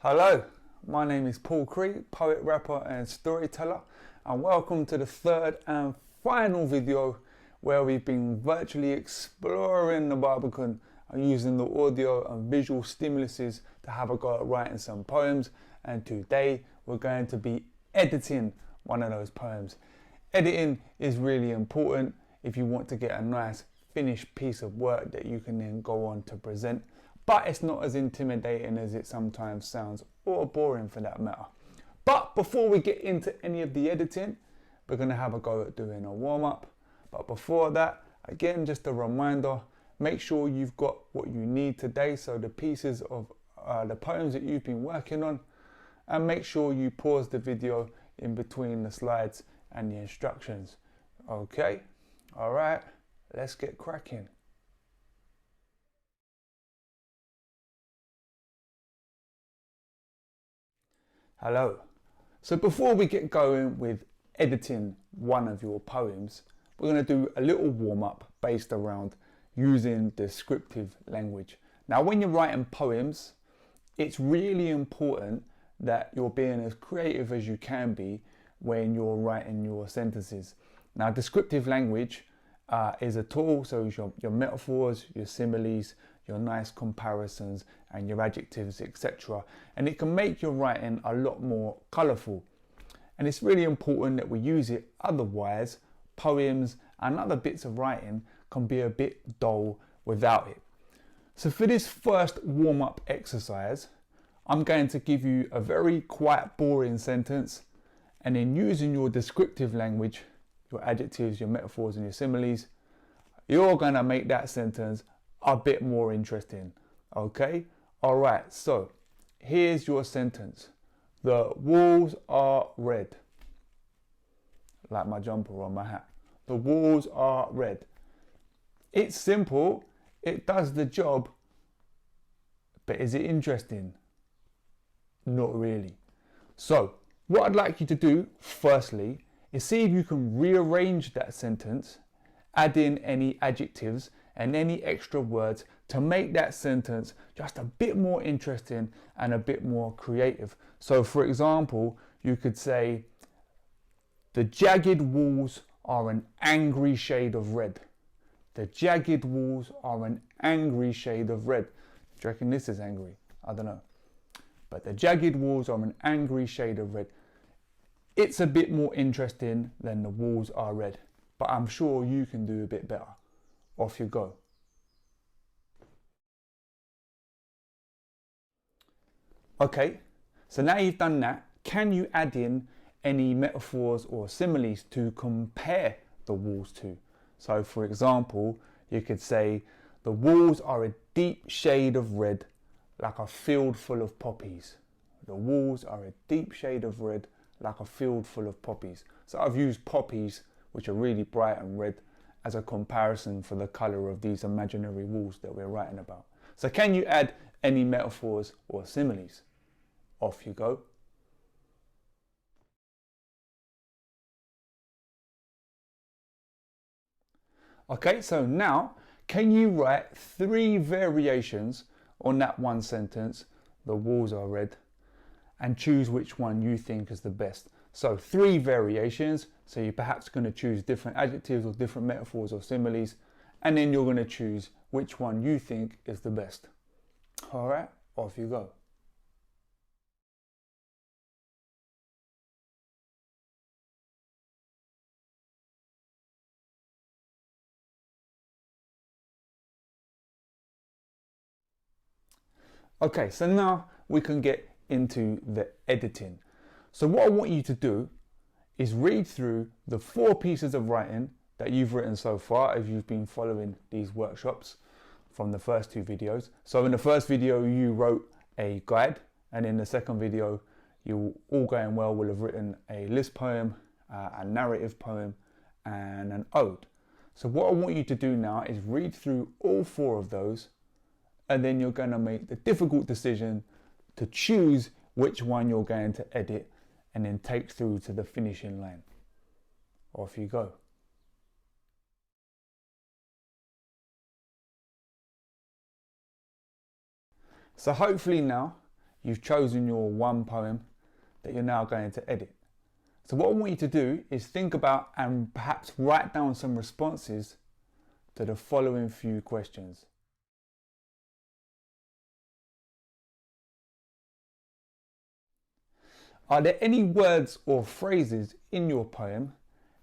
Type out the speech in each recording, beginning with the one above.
Hello, my name is Paul Cree, poet, rapper and storyteller, and welcome to the third and final video where we've been virtually exploring the Barbican and using the audio and visual stimuluses to have a go at writing some poems. And today we're going to be editing one of those poems. Editing is really important if you want to get a nice finished piece of work that you can then go on to present. But it's not as intimidating as it sometimes sounds, or boring for that matter. But before we get into any of the editing, we're going to have a go at doing a warm-up. But before that, again, just a reminder, make sure you've got what you need today, so the pieces of the poems that you've been working on, and make sure you pause the video in between the slides and the instructions. Okay, all right, let's get cracking. Hello. So before we get going with editing one of your poems, we're going to do a little warm-up based around using descriptive language. Now, when you're writing poems, it's really important that you're being as creative as you can be when you're writing your sentences. Now, descriptive language is a tool, so your metaphors, your similes, your nice comparisons and your adjectives, etc. And it can make your writing a lot more colourful. And it's really important that we use it, otherwise poems and other bits of writing can be a bit dull without it. So for this first warm-up exercise, I'm going to give you a very quite boring sentence, and then using your descriptive language, your adjectives, your metaphors and your similes, you're going to make that sentence a bit more interesting. Okay, all right, so here's your sentence. The walls are red. Like my jumper on my hat. The walls are red. It's simple, it does the job, but is it interesting? Not really. So what I'd like you to do firstly is see if you can rearrange that sentence, add in any adjectives and any extra words to make that sentence just a bit more interesting and a bit more creative. So for example, you could say, the jagged walls are an angry shade of red. The jagged walls are an angry shade of red. Do you reckon this is angry? I don't know. But the jagged walls are an angry shade of red. It's a bit more interesting than the walls are red, but I'm sure you can do a bit better. Off you go. Okay, so now you've done that, can you add in any metaphors or similes to compare the walls to? So for example, you could say, the walls are a deep shade of red, like a field full of poppies. The walls are a deep shade of red, like a field full of poppies. So I've used poppies, which are really bright and red, as a comparison for the colour of these imaginary walls that we're writing about. So can you add any metaphors or similes? Off you go. Okay, so now can you write 3 variations on that one sentence, the walls are red, and choose which one you think is the best? So 3 variations, so you're perhaps going to choose different adjectives or different metaphors or similes, and then you're going to choose which one you think is the best. All right, off you go. Okay, so now we can get into the editing. So what I want you to do is read through the 4 pieces of writing that you've written so far if you've been following these workshops from the first 2 videos. So in the first video you wrote a guide, and in the second video you, all going well, will have written a list poem, a narrative poem and an ode. So what I want you to do now is read through all 4 of those, and then you're going to make the difficult decision to choose which one you're going to edit and then take through to the finishing line. Off you go. So hopefully now you've chosen your one poem that you're now going to edit. So what I want you to do is think about and perhaps write down some responses to the following few questions. Are there any words or phrases in your poem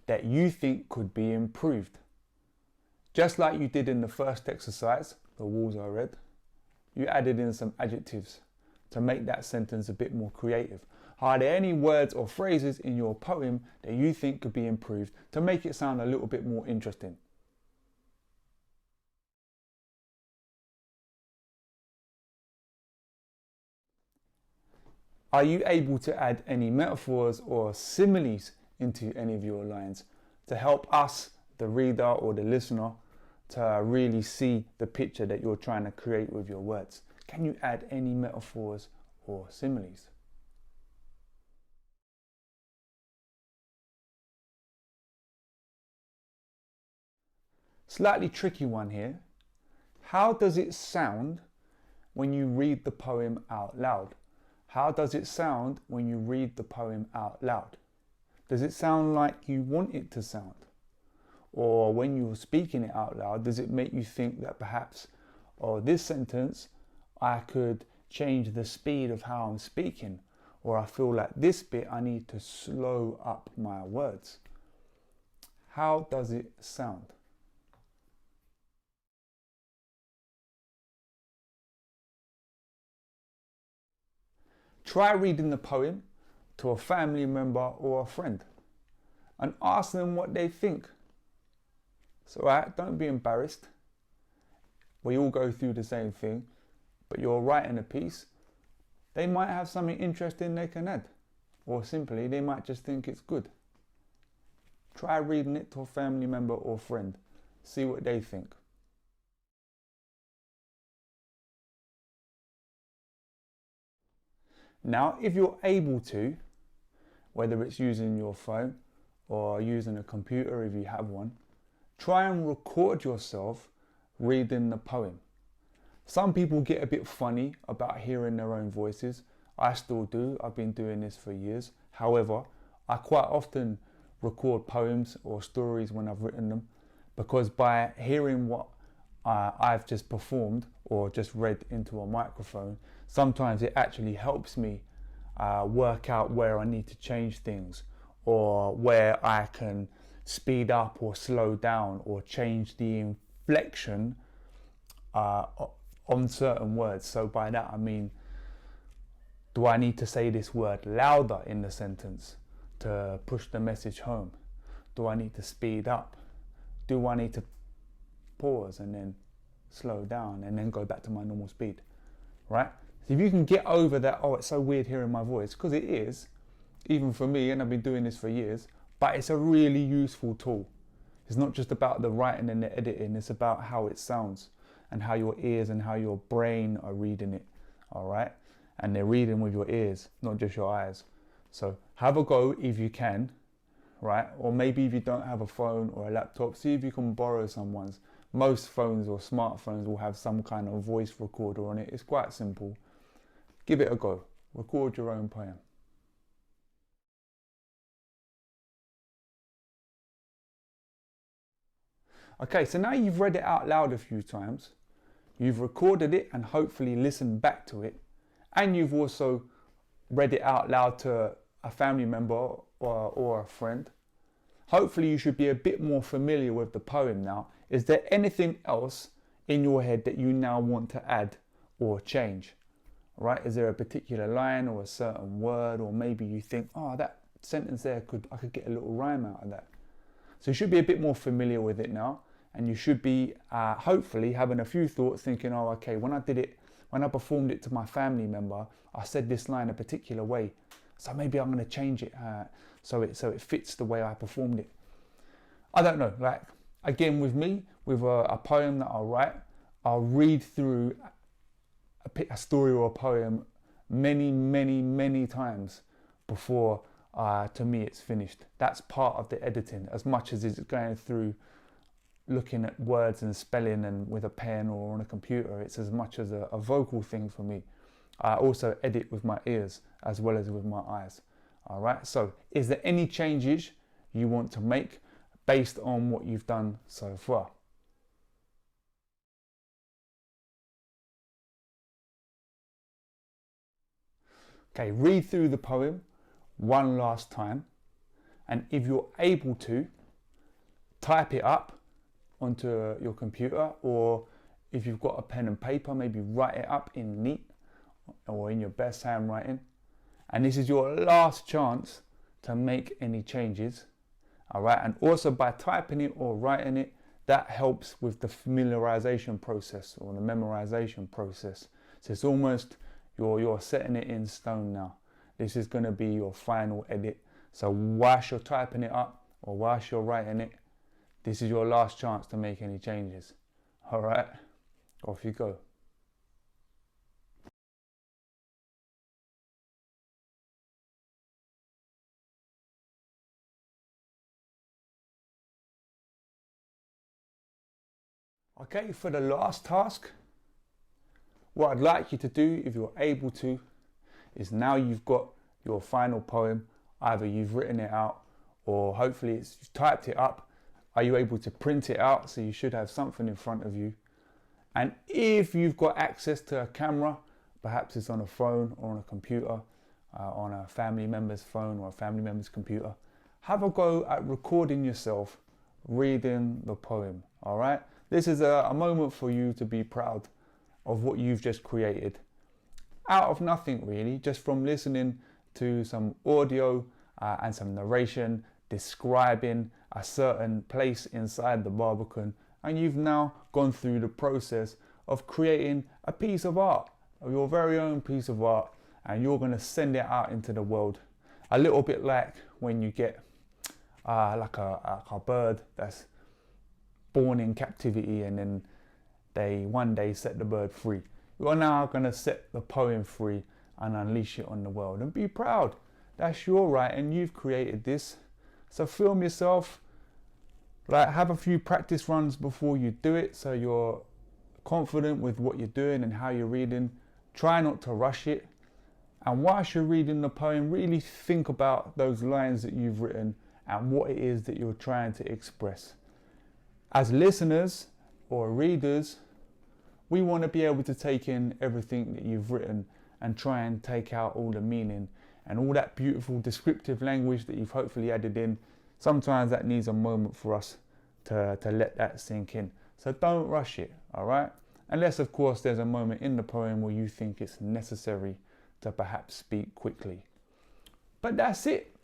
that you think could be improved? Just like you did in the first exercise, the walls are red, you added in some adjectives to make that sentence a bit more creative. Are there any words or phrases in your poem that you think could be improved to make it sound a little bit more interesting? Are you able to add any metaphors or similes into any of your lines to help us, the reader or the listener, to really see the picture that you're trying to create with your words? Can you add any metaphors or similes? Slightly tricky one here. How does it sound when you read the poem out loud? How does it sound when you read the poem out loud? Does it sound like you want it to sound? Or when you're speaking it out loud, does it make you think that perhaps, oh, this sentence, I could change the speed of how I'm speaking, or I feel like this bit I need to slow up my words? How does it sound? Try reading the poem to a family member or a friend and ask them what they think. So don't be embarrassed. We all go through the same thing, but you're writing a piece. They might have something interesting they can add, or simply they might just think it's good. Try reading it to a family member or friend. See what they think. Now, if you're able to, whether it's using your phone or using a computer if you have one, try and record yourself reading the poem. Some people get a bit funny about hearing their own voices. I still do. I've been doing this for years. However, I quite often record poems or stories when I've written them, because by hearing what I've just performed or just read into a microphone, sometimes it actually helps me work out where I need to change things, or where I can speed up or slow down or change the inflection on certain words. So by that I mean, do I need to say this word louder in the sentence to push the message home? Do I need to speed up? Do I need to pause and then slow down and then go back to my normal speed, right? So if you can get over that, oh, it's so weird hearing my voice, because it is, even for me, and I've been doing this for years, but it's a really useful tool. It's not just about the writing and the editing, it's about how it sounds and how your ears and how your brain are reading it, all right? And they're reading with your ears, not just your eyes. So have a go if you can, right? Or maybe if you don't have a phone or a laptop, see if you can borrow someone's. Most phones or smartphones will have some kind of voice recorder on it. It's quite simple. Give it a go. Record your own poem. Okay, so now you've read it out loud a few times, you've recorded it and hopefully listened back to it, and you've also read it out loud to a family member or a friend. Hopefully you should be a bit more familiar with the poem now. Is there anything else in your head that you now want to add or change? Right? Is there a particular line or a certain word, or maybe you think, oh, that sentence there, I could get a little rhyme out of that. So you should be a bit more familiar with it now, and you should be hopefully having a few thoughts thinking, oh, okay, when I performed it to my family member, I said this line a particular way. So maybe I'm going to change it so it fits the way I performed it. I don't know, like, again, with me, with a poem that I'll write, I'll read through a story or a poem many times before to me it's finished. That's part of the editing, as much as it's going through looking at words and spelling and with a pen or on a computer. It's as much as a vocal thing for me. I also edit with my ears as well as with my eyes. All right, so is there any changes you want to make based on what you've done so far? Okay, read through the poem one last time, and if you're able to, type it up onto your computer, or if you've got a pen and paper, maybe write it up in neat or in your best handwriting. And this is your last chance to make any changes. All right, and also by typing it or writing it, that helps with the familiarization process or the memorization process. So it's almost you're setting it in stone now. This is going to be your final edit. So whilst you're typing it up or whilst you're writing it, this is your last chance to make any changes. All right, off you go. Okay, for the last task, what I'd like you to do, if you're able to, is now you've got your final poem, either you've written it out or hopefully you've typed it up. Are you able to print it out? So you should have something in front of you. And if you've got access to a camera, perhaps it's on a phone or on a computer, on a family member's phone or a family member's computer, have a go at recording yourself reading the poem, all right? This is a moment for you to be proud of what you've just created. Out of nothing really, just from listening to some audio and some narration describing a certain place inside the Barbican, and you've now gone through the process of creating a piece of art, your very own piece of art, and you're going to send it out into the world. A little bit like when you get like a bird that's born in captivity and then they one day set the bird free. You're now going to set the poem free and unleash it on the world, and be proud. That's your right and you've created this. So film yourself, like have a few practice runs before you do it so you're confident with what you're doing and how you're reading. Try not to rush it, and whilst you're reading the poem, really think about those lines that you've written and what it is that you're trying to express. As listeners or readers, we want to be able to take in everything that you've written and try and take out all the meaning and all that beautiful descriptive language that you've hopefully added in. Sometimes that needs a moment for us to let that sink in. So don't rush it, all right? Unless, of course, there's a moment in the poem where you think it's necessary to perhaps speak quickly. But that's it.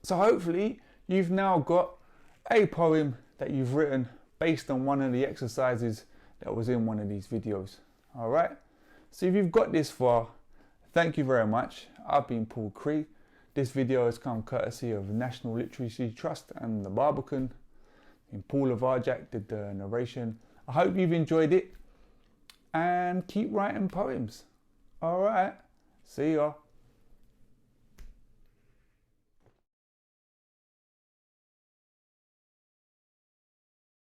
So hopefully you've now got a poem that you've written based on one of the exercises that was in one of these videos. All right. So if you've got this far, thank you very much. I've been Paul Cree. This video has come courtesy of National Literacy Trust and the Barbican. And Paul Lavarjak did the narration. I hope you've enjoyed it and keep writing poems. All right. See ya.